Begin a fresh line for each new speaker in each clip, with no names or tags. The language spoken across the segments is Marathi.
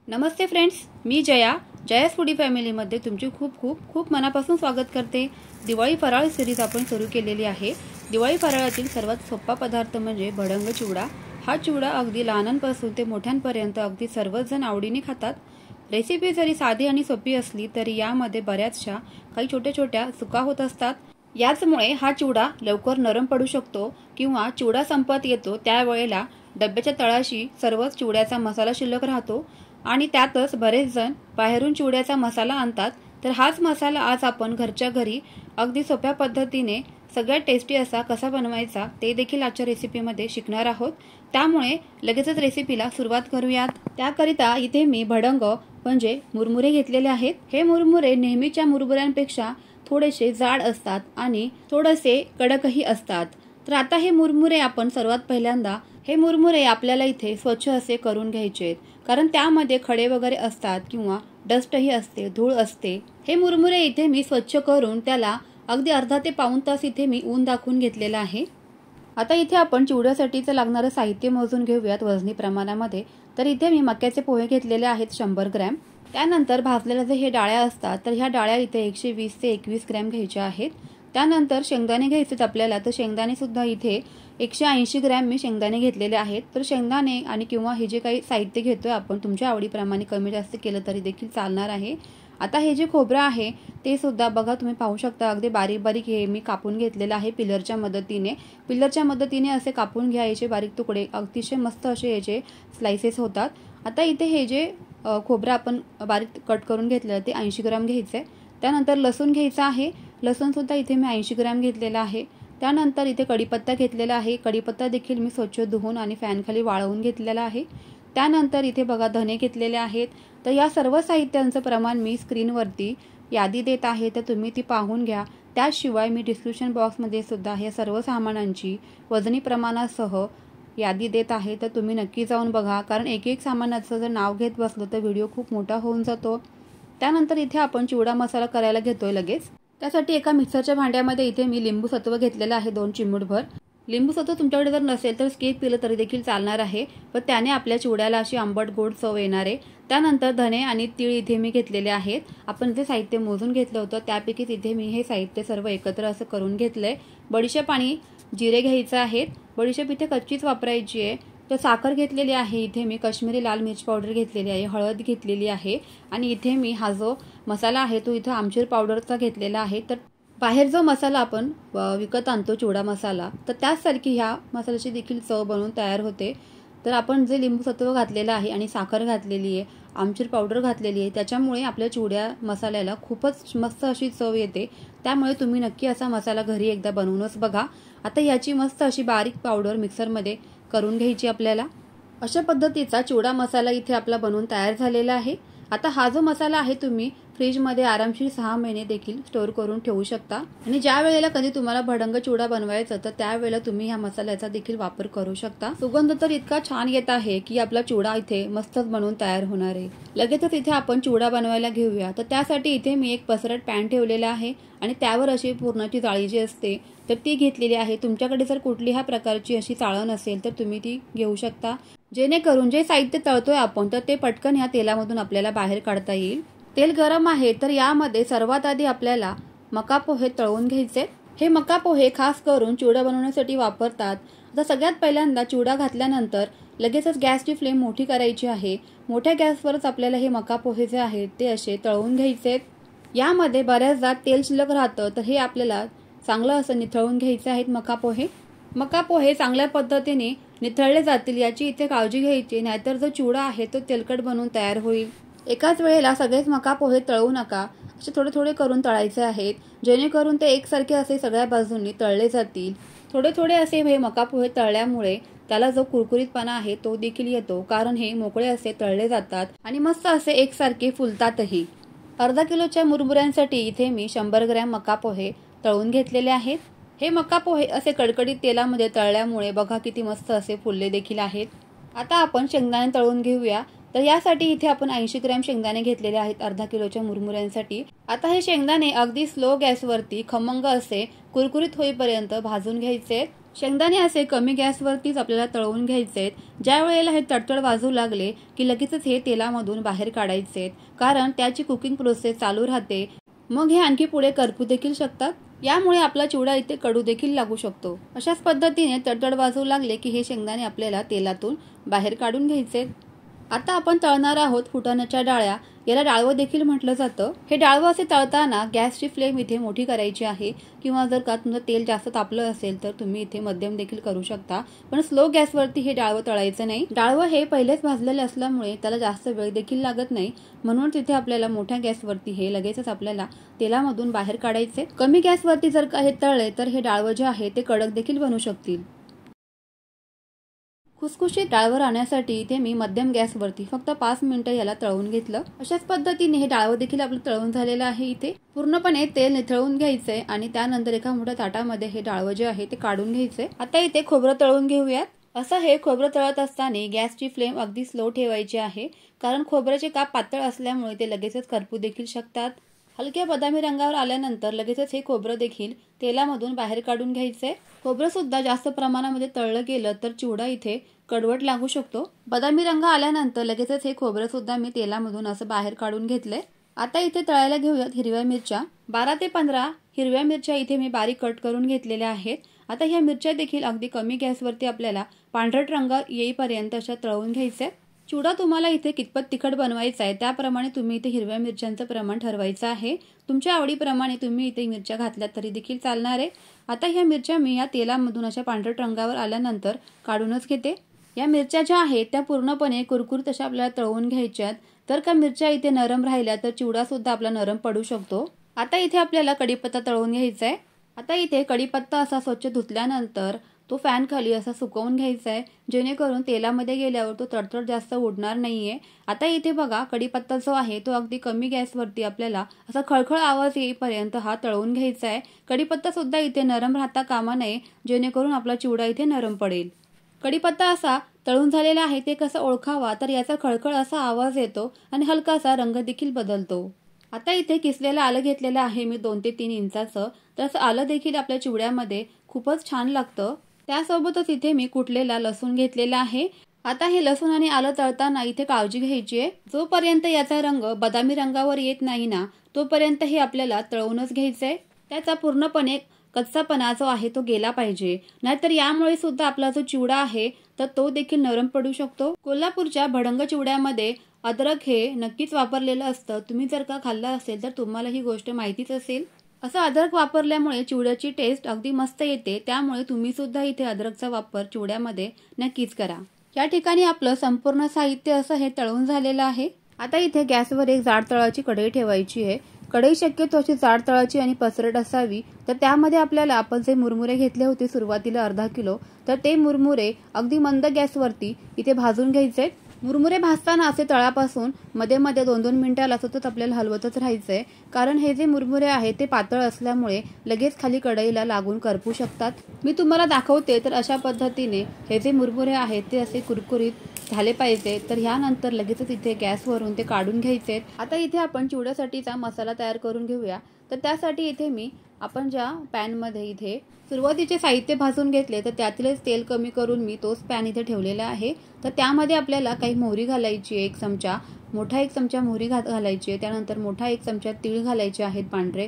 नमस्ते फ्रेंड्स, मी जयास फूडी फॅमिलीमध्ये तुमचे खूप खूप खूप मनापासून स्वागत करते। दिवाळी फराळ सिरीज आपण सुरू केलेली आहे। दिवाळी फराळातील सर्वात सोपा पदार्थ म्हणजे भडंग चिवडा। हा चिवडा अगदी लहानांपासून ते मोठ्यांपर्यंत अगदी सर्वच जण आवडीने खातात। रेसिपी जरी साधी आणि सोपी असली तरी यामध्ये बऱ्याचशा काही छोट्या-छोट्या चुका होत असतात। याचमुळे हा चिवडा लवकर नरम पडू शकतो किंवा चिवडा संपत येतो त्यावेळेला डब्याच्या तळाशी सर्वच चिवड्याचा मसाला शिल्लक राहतो आणि त्यातच बरेच जण बाहेरून चिवड्याचा मसाला आणतात। तर हाच मसाला आज आपण घरच्या घरी अगदी सोप्या पद्धतीने सगळ्यात टेस्टी असा कसा बनवायचा ते देखील आजच्या रेसिपीमध्ये शिकणार आहोत। त्यामुळे लगेचच रेसिपीला सुरुवात करूयात। त्याकरिता इथे मी भडंग म्हणजे मुरमुरे घेतलेले आहेत। हे मुरमुरे नेहमीच्या मुरमुऱ्यांपेक्षा थोडेसे जाड असतात आणि थोडेसे कडकही असतात। तर आता हे मुरमुरे आपण सर्वात पहिल्यांदा हे मुरमुरे आपल्याला इथे स्वच्छ असे करून घ्यायचे, कारण त्यामध्ये खडे वगैरे असतात किंवा डस्टही असते, धूळ असते। हे मुरमुरे इथे मी स्वच्छ करून त्याला अगदी अर्धा ते पाऊण तास इथे मी ऊन दाखवून घेतलेला आहे। आता इथे आपण चिवड्यासाठीचं लागणारं साहित्य मोजून घेऊयात वजनी प्रमाणामध्ये। तर इथे मी मक्याचे पोहे घेतलेले आहेत 100 ग्रॅम। त्यानंतर भाजलेल्या जे हे डाळ्या असतात तर ह्या डाळ्या इथे 120 ते 21 ग्रॅम घ्यायच्या आहेत। त्यानंतर शेंगदाणे घ्यायचे आपल्याला, तर शेंगदाणे सुद्धा इथे 180 ग्रॅम मी शेंगदाणे घेतलेले आहेत। तर शेंगदाणे आणि किंवा हे जे काही साहित्य घेतोय आपण तुमच्या आवडीप्रमाणे कमी जास्त केलं तरी देखील चालणार आहे। आता हे जे खोबरं आहे ते सुद्धा बघा तुम्ही पाहू शकता अगदी बारीक बारीक हे मी कापून घेतलेलं आहे पिलरच्या मदतीने असे कापून घ्यायचे बारीक तुकडे, अतिशय मस्त असे याचे स्लाइसेस होतात। आता इथे हे जे खोबरं आपण बारीक कट करून घेतलेलं ते 80 ग्रॅम घ्यायचं आहे। त्यानंतर लसूण घ्यायचा आहे, लसूण सुद्धा इथे मी 80 ग्रॅम घेतलेला आहे। त्यानंतर इथे कढीपत्ता घेतलेला आहे, कढीपत्ता देखील मी स्वच्छ धुवून आणि फॅन खाली वाळवून घेतलेला आहे। त्यानंतर इथे बघा धने घेतलेले आहेत। तर या सर्व साहित्यांचं प्रमाण मी स्क्रीनवरती यादी देत आहे, तर तुम्ही ती पाहून घ्या। त्याशिवाय मी डिस्क्रिप्शन बॉक्समध्ये सुद्धा हे सर्व सामानांची वजनी प्रमाणासह यादी देत आहे, तर तुम्ही नक्की जाऊन बघा, कारण एक एक सामानाचं जर नाव घेत बसलं तर व्हिडिओ खूप मोठा होऊन जातो। त्यानंतर इथे आपण चिवडा मसाला करायला घेतोय लगेच। त्यासाठी एका मिक्सरच्या भांड्यामध्ये इथे मी लिंबू सत्व घेतलेलं आहे 2 चिमूटभर। लिंबू सत्व तुमच्याकडे जर नसेल तर स्किप केलं तरी देखील चालणार आहे, पण त्याने आपल्या चिवड्याला अशी आंबट गोड चव येणार आहे। त्यानंतर धने आणि तीळ इथे मी घेतलेले आहेत। आपण जे साहित्य मोजून घेतलं होतं त्यापैकीच इथे मी हे साहित्य सर्व एकत्र असं करून घेतलंय। बडीशेप आणि जिरे घ्यायचे आहेत। बडीशेप इथे कच्चीच वापरायची आहे। तर साखर घेतलेली आहे, इथे मी काश्मीरी लाल मिर्च पावडर घेतलेली आहे, हळद घेतलेली आहे आणि इथे मी हा जो मसाला आहे तो इथे आमचूर पावडरचा घेतलेला आहे। तर बाहेर जो मसाला आपण विकत आणतो चिवडा मसाला, तर त्याचसारखी ह्या मसाल्याची देखील चव बनवून तयार होते। तर आपण जे लिंबू सत्व घातलेलं आहे आणि साखर घातलेली आहे, आमचूर पावडर घातलेली आहे, त्याच्यामुळे आपल्या चिवड्या मसाल्याला खूपच मस्त अशी चव येते। त्यामुळे तुम्ही नक्की असा मसाला घरी एकदा बनवूनच बघा। आता याची मस्त अशी बारीक पावडर मिक्सरमध्ये करून घ्यायची आपल्याला। अशा पद्धतीचा चिवडा मसाला इथे आपला बनवून तयार झालेला आहे। आता हा जो मसाला आहे तुम्ही फ्रीजमध्ये आरामशीर 6 महिने देखील स्टोअर करून ठेवू शकता आणि ज्या वेळेला कधी तुम्हाला भडंग चिवडा बनवायचा तर त्यावेळेला तुम्ही ह्या मसाल्याचा देखील वापर करू शकता। सुगंध तर इतका छान येत आहे की आपला चिवडा इथे मस्तच बनवून तयार होणार आहे। लगेचच इथे आपण चिवडा बनवायला घेऊया। तर त्यासाठी इथे मी एक पसरट पॅन ठेवलेला आहे आणि त्यावर अशी पूर्णाची जाळी जी असते तर ती घेतलेली आहे। तुमच्याकडे जर कुठल्याही प्रकारची अशी चाळण असेल तर तुम्ही ती घेऊ शकता, जेणेकरून जे साहित्य तळतोय आपण तर ते पटकन या तेलामधून आपल्याला बाहेर काढता येईल। तेल गरम आहे तर यामध्ये सर्वात आधी आपल्याला मका पोहे तळून घ्यायचे। हे मका पोहे खास करून चिवडा बनवण्यासाठी वापरतात। आता सगळ्यात पहिल्यांदा चिवडा घातल्यानंतर लगेचच गॅसची फ्लेम मोठी करायची आहे। मोठ्या गॅसवरच आपल्याला हे मका पोहे जे आहेत ते असे तळून घ्यायचे। यामध्ये बऱ्याचदा तेल शिल्लक राहतं, तर हे आपल्याला चांगलं असं निथळून घ्यायचे आहेत मका पोहे चांगल्या पद्धतीने निथळले जातील याची इथे काळजी घ्यायची, नाहीतर जो चिवडा आहे तो तेलकट बनून तयार होईल। एकाच वेळेला सगळेच मका पोहे तळू नका, असे थोडे थोडे करून तळायचे आहेत, जेणेकरून ते एकसारखे असे सगळ्या बाजूंनी तळले जातील। थोडे थोडे असे हे मका पोहे तळल्यामुळे त्याला जो कुरकुरीतपणा आहे तो देखील येतो, कारण हे मोकळे असे तळले जातात आणि मस्त असे एकसारखे फुलतातही। अर्धा किलोच्या मुरमुऱ्यांसाठी इथे मी 100 ग्रॅम मका पोहे तळून घेतलेले आहेत। हे मका पोहे असे कडकडीत तेलामध्ये तळल्यामुळे बघा किती मस्त असे फुलले देखील आहेत। आता आपण शेंगदाणे तळून घेऊया। तर यासाठी इथे आपण 80 ग्रॅम शेंगदाणे घेतलेले आहेत अर्धा किलोच्या मुरमुऱ्यांसाठी। आता हे शेंगदाणे अगदी स्लो गॅसवरती खमंग असे कुरकुरीत होईपर्यंत भाजून घ्यायचे। शेंगदाणे असे कमी गॅसवरतीच आपल्याला तळवून घ्यायचे आहेत। ज्या वेळेला हे तडतड वाजू लागले की लगेचच हे तेलामधून बाहेर काढायचे आहेत, कारण त्याची कुकिंग प्रोसेस चालू राहते। मग हे आणखी पुढे करपू देखील शकतात, यामुळे आपला चिवडा इथे कडू देखील लागू शकतो। अशाच पद्धतीने तडतड वाजू लागले की हे शेंगदाणे आपल्याला तेलातून बाहेर काढून घ्यायचे। आता आपण तळणार आहोत फुटाण्याच्या डाळ्या, याला डाळवं देखील म्हटलं जातं। हे डाळवं असे तळताना गॅसची फ्लेम इथे मोठी करायची आहे, किंवा जर का तुमचं तेल जास्त तापलं असेल तर तुम्ही इथे मध्यम देखील करू शकता, पण स्लो गॅसवरती हे डाळवं तळायचं नाही। डाळवं हे पहिलेच भाजलेले असल्यामुळे त्याला जास्त वेळ देखील लागत नाही, म्हणून तिथे आपल्याला मोठ्या गॅसवरती हे लगेचच आपल्याला तेलामधून बाहेर काढायचे। कमी गॅसवरती जर का हे तळले तर हे डाळवं जे आहे ते कडक देखील बनू शकतील। खुसखुशीत डाळवं राहण्यासाठी इथे मी मध्यम गॅसवरती फक्त 5 मिनिटं याला तळून घेतलं। अशाच पद्धतीने हे डाळवं देखील आपलं तळून झालेलं आहे। इथे पूर्णपणे तेल निथळून घ्यायचंय आणि त्यानंतर एका मोठ्या ताटामध्ये हे डाळवं जे आहे ते काढून घ्यायचंय। आता इथे खोबरं तळून घेऊयात। असं हे खोबरं तळत असताना गॅसची फ्लेम अगदी स्लो ठेवायची आहे, कारण खोबऱ्याचे काप पातळ असल्यामुळे ते लगेचच करपू देखील शकतात। हलक्या बदामी रंगावर आल्यानंतर लगेचच हे खोबरं देखील तेलामधून बाहेर काढून घ्यायचंय। खोबरं सुद्धा जास्त प्रमाणामध्ये तळलं गेलं तर चिवडा इथे कडवट लागू शकतो। बदामी रंग आल्यानंतर लगेचच हे खोबरं सुद्धा मी तेलामधून असं बाहेर काढून घेतलंय। आता इथे तळायला घेऊयात हिरव्या मिरच्या। 12 ते 15 हिरव्या मिरच्या इथे मी बारीक कट करून घेतलेल्या आहेत। आता ह्या मिरच्या देखील अगदी कमी गॅसवरती आपल्याला पांढरट रंग येईपर्यंत अशा तळून घ्यायचे। चिवडा तुम्हाला इथे कितपत तिखट बनवायचा आहे त्याप्रमाणे तुम्ही इथे हिरव्या मिरच्यांचं प्रमाण ठरवायचं आहे। तुमच्या आवडीप्रमाणे तुम्ही इथे मिरच्या घातल्या तरी देखील चालणार आहे। आता ह्या मिरच्या मी या तेलामधून अशा पांढरट रंगावर आल्यानंतर काढूनच घेते। या मिरच्या ज्या आहेत त्या पूर्णपणे कुरकुरीत अशा आपल्याला तळून घ्यायच्यात। तर का मिरच्या इथे नरम राहिल्या तर चिवडा सुद्धा आपला नरम पडू शकतो। आता इथे आपल्याला कढीपत्ता तळून घ्यायचा आहे। आता इथे कढीपत्ता असा स्वच्छ धुतल्यानंतर तो फॅन खाली असा सुकवून घ्यायचा आहे, जेणेकरून तेलामध्ये गेल्यावर तो तडतड जास्त उडणार नाहीये। आता इथे बघा कढीपत्ता जो आहे तो अगदी कमी गॅसवरती आपल्याला असा खळखळ आवाज येईपर्यंत हा तळून घ्यायचा आहे। कढीपत्ता सुद्धा इथे नरम राहता कामा नये, जेणेकरून आपला चिवडा इथे नरम पडेल। कढीपत्ता असा तळून झालेला आहे ते कसं ओळखावा, तर याचा खळखळ असा आवाज येतो आणि हलकासा रंग देखील बदलतो। आता इथे किसलेलं आलं घेतलेलं आहे मी 2 ते 3 इंचाचं। तसं आलं देखील आपल्या चिवड्यामध्ये खूपच छान लागतं। त्यासोबतच इथे मी कुटलेला लसूण घेतलेला आहे। आता हे लसूण आणि आलं तळताना इथे काळजी घ्यायची आहे, जोपर्यंत याचा रंग बदामी रंगावर येत नाही ना तोपर्यंत हे आपल्याला तळूनच घ्यायचंय। त्याचा पूर्णपणे कच्चापणा जो आहे तो गेला पाहिजे, नाहीतर यामुळे सुद्धा आपला जो चिवडा आहे तर तो देखील नरम पडू शकतो। कोल्हापूरच्या भडंग चिवड्यामध्ये अद्रक हे नक्कीच वापरलेलं असतं। तुम्ही जर का खाल्लं असेल तर तुम्हाला ही गोष्ट माहितीच असेल। असं अद्रक वापरल्यामुळे चिवड्याची टेस्ट अगदी मस्त येते, त्यामुळे तुम्ही सुद्धा इथे अद्रकचा वापर चिवड्यामध्ये नक्कीच करा। या ठिकाणी आपलं संपूर्ण साहित्य असं हे तळून झालेलं आहे। आता इथे गॅसवर एक जाड तळाची कढई ठेवायची आहे। कढई शक्यतो अशी जाड तळाची आणि पसरट असावी। तर त्यामध्ये आपल्याला आपण जे मुरमुरे घेतले होते सुरुवातीला अर्धा किलो, तर ते मुरमुरे अगदी मंद गॅसवरती इथे भाजून घ्यायचे। मुरमुरे भाजताना असे तळापासून मध्ये मध्ये 2-2 मिनिटाला सतत आपल्याला हलवतच राहायचंय, कारण हे जे मुरमुरे आहेत ते पातळ असल्यामुळे लगेच खाली कढईला लागून करपू शकतात। मी तुम्हाला दाखवते तर अशा पद्धतीने हे जे मुरमुरे आहेत ते असे कुरकुरीत झाले पाहिजे। तर ह्यानंतर लगेचच इथे गॅसवरून ते काढून घ्यायचे। आता इथे आपण चिवड्यासाठीचा मसाला तयार करून घेऊया। तर त्यासाठी इथे मी आपण ज्या पॅनमध्ये इथे सुरुवातीचे साहित्य भाजून घेतले तर त्यातीलच तेल कमी करून मी तोच पॅन इथे ठेवलेला आहे। तर त्यामध्ये आपल्याला काही मोहरी घालायची, 1 चमचा मोठा 1 चमचा मोहरी घालायची आहे। त्यानंतर मोठा 1 चमचा तीळ घालायचे आहेत पांढरे।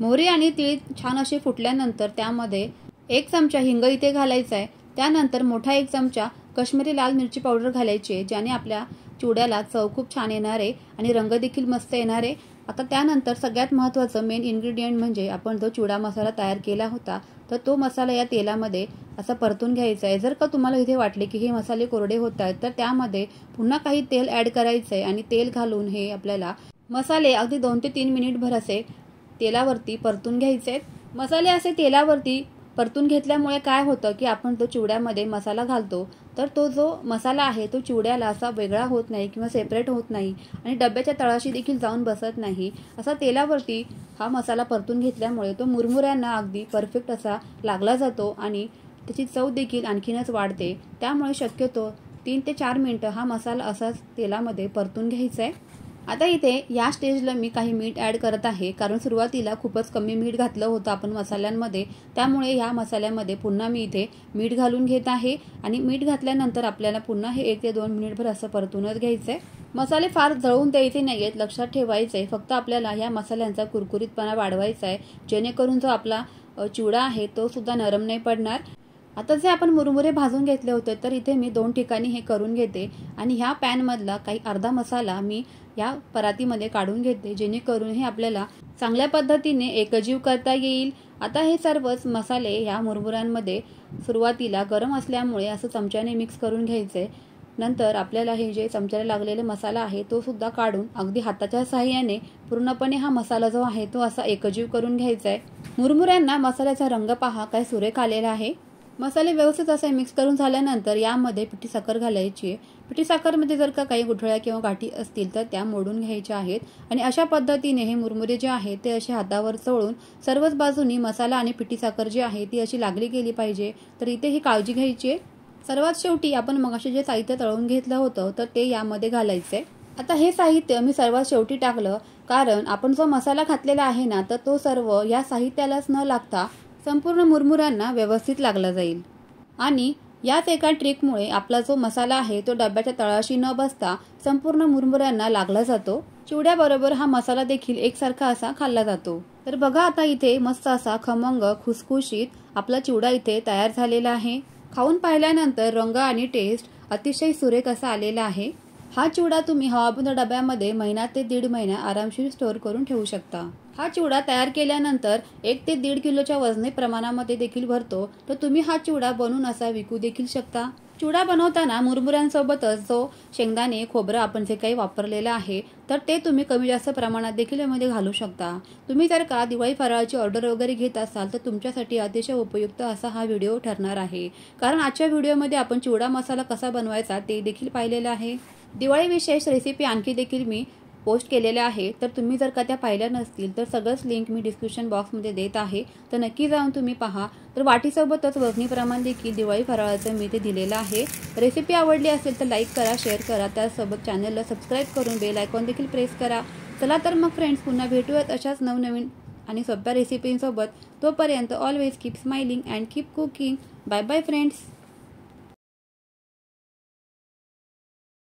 मोहरी आणि तीळ छान असे फुटल्यानंतर त्यामध्ये 1 चमचा हिंग इथे घालायचा आहे। त्यानंतर मोठा 1 चमचा काश्मीरी लाल मिरची पावडर घालायची आहे, ज्याने आपल्या चिवड्याला चव खूप छान येणार आहे आणि रंग देखील मस्त येणार आहे। आता त्यानंतर सगळ्यात महत्त्वाचं मेन इन्ग्रेडियंट म्हणजे आपण जो चिवडा मसाला तयार केला होता तर तो मसाला या तेलामध्ये असा परतून घ्यायचा आहे। जर का तुम्हाला इथे वाटले की हे मसाले कोरडे होत आहेत तर त्यामध्ये पुन्हा काही तेल ॲड करायचं आहे आणि तेल घालून हे आपल्याला मसाले अगदी 2 ते 3 मिनिटभर असे तेलावरती परतून घ्यायचे आहेत। मसाले असे तेलावरती परतून घेतल्यामुळे काय होतं की आपण तो चिवड्यामध्ये मसाला घालतो तर तो जो मसाला आहे तो चिवड्याला असा वेगळा होत नाही किंवा सेपरेट होत नाही आणि डब्याच्या तळाशी देखील जाऊन बसत नाही। असा तेलावरती हा मसाला परतून घेतल्यामुळे तो मुरमुऱ्यांना अगदी परफेक्ट असा लागला जातो आणि त्याची चव देखील आणखीनच वाढते। त्यामुळे शक्यतो 3 ते 4 मिनिटं हा मसाला असाच तेलामध्ये परतून घ्यायचा आहे। आता इथे या स्टेजला मी काही मीठ ॲड करत आहे, कारण सुरुवातीला खूपच कमी मीठ घातलं होतं आपण मसाल्यांमध्ये, त्यामुळे ह्या मसाल्यामध्ये पुन्हा मी इथे मीठ घालून घेत आहे आणि मीठ घातल्यानंतर आपल्याला पुन्हा हे 1 ते 2 मिनिटभर असं परतूनच घ्यायचं आहे। मसाले फार जळून द्यायचे नाहीयेत, लक्षात ठेवायचं आहे, फक्त आपल्याला ह्या मसाल्यांचा कुरकुरीतपणा वाढवायचा आहे, जेणेकरून जो आपला चिवडा आहे तो सुद्धा नरम नाही पडणार। आता जे आपण मुरमुरे भाजून घेतले होते तर इथे मी 2 ठिकाणी हे करून घेते आणि ह्या पॅनमधला काही अर्धा मसाला मी या परातीमध्ये काढून घेते, जेणेकरून हे आपल्याला चांगल्या पद्धतीने एकजीव करता येईल। आता हे सर्वच मसाले या मुरमुऱ्यांमध्ये सुरुवातीला गरम असल्यामुळे असं चमच्याने मिक्स करून घ्यायचे। नंतर आपल्याला हे जे चमच्याला लागलेले मसाला आहे तो सुद्धा काढून अगदी हाताच्या साहाय्याने पूर्णपणे हा मसाला जो आहे तो असा एकजीव करून घ्यायचा आहे। मुरमुऱ्यांना मसाल्याचा रंग पहा काय सुरेख आलेला आहे। मसाले व्यवस्थित असे मिक्स करून झाल्यानंतर यामध्ये पिठी साखर घालायची आहे। पिठी साखरमध्ये जर का काही गुठळ्या किंवा गाठी असतील तर त्या मोडून घ्यायच्या आहेत आणि अशा पद्धतीने हे मुरमुरे जे आहेत ते असे हातावर चोळून सर्वच बाजूनी मसाला आणि पिठी साखर जी आहे ती अशी लागली गेली पाहिजे, तर इथे ही काळजी घ्यायची आहे। सर्वात शेवटी आपण मगाशी जे साहित्य तळून घेतलं होतं तर ते यामध्ये घालायचे। आता हे साहित्य मी सर्वात शेवटी टाकलं, कारण आपण जो मसाला घातलेला आहे ना तर तो सर्व या साहित्यालाच न लागता संपूर्ण मुरमुऱ्यांना व्यवस्थित लागला जाईल आणि याच एका ट्रिकमुळे आपला जो मसाला आहे तो डब्याच्या तळाशी न बसता संपूर्ण मुरमुऱ्यांना लागला जातो। चिवड्याबरोबर हा मसाला देखील एकसारखा असा खाल्ला जातो। तर बघा आता इथे मस्त असा खमंग खुसखुशीत आपला चिवडा इथे तयार झालेला आहे। खाऊन पाहिल्यानंतर रंग आणि टेस्ट अतिशय सुरेख असा आलेला आहे। हा चिवडा तुम्ही हवाबंद डब्यामध्ये महिना ते 1.5 महिना आरामशीर स्टोअर करून ठेवू शकता। हा चिवडा तयार केल्यानंतर 1 ते 1.5 किलोच्या वजनी प्रमाणामध्ये देखील भरतो, तर तुम्ही हा चिवडा बनवून असा विकू देखील शकता। चिवडा बनवताना मुरमुऱ्यांसोबतच जो शेंगदाणे खोबरं आपण जे काही वापरलेलं आहे तर ते तुम्ही कमी जास्त प्रमाणात देखील यामध्ये घालू शकता। तुम्ही जर का दिवाळी फराळाची ऑर्डर वगैरे घेत असाल तर तुमच्यासाठी अतिशय उपयुक्त असा हा व्हिडिओ ठरणार आहे, कारण आजच्या व्हिडिओमध्ये आपण चिवडा मसाला कसा बनवायचा ते देखील पाहिलेलं आहे। दिवाळी विशेष रेसिपी आणखी देखील मी पोस्ट केलेल्या आहे, तर तुम्ही जर का त्या पाहिल्या नसतील तर सगळंच लिंक मी डिस्क्रिप्शन बॉक्समध्ये देत आहे, तर नक्की जाऊन तुम्ही पहा। तर वाटीसोबतच वजनी प्रमाण देखील दिवाळी फराळाचं मी ते दिलेलं आहे। रेसिपी आवडली असेल तर लाईक करा, शेअर करा, त्यासोबत चॅनलला सबस्क्राईब करून बेल आयकॉन देखील प्रेस करा। चला तर मग फ्रेंड्स, पुन्हा भेटूयात अशाच नवनवीन आणि सोप्या रेसिपींसोबत। तोपर्यंत always keep smiling and keep cooking. Bye bye friends.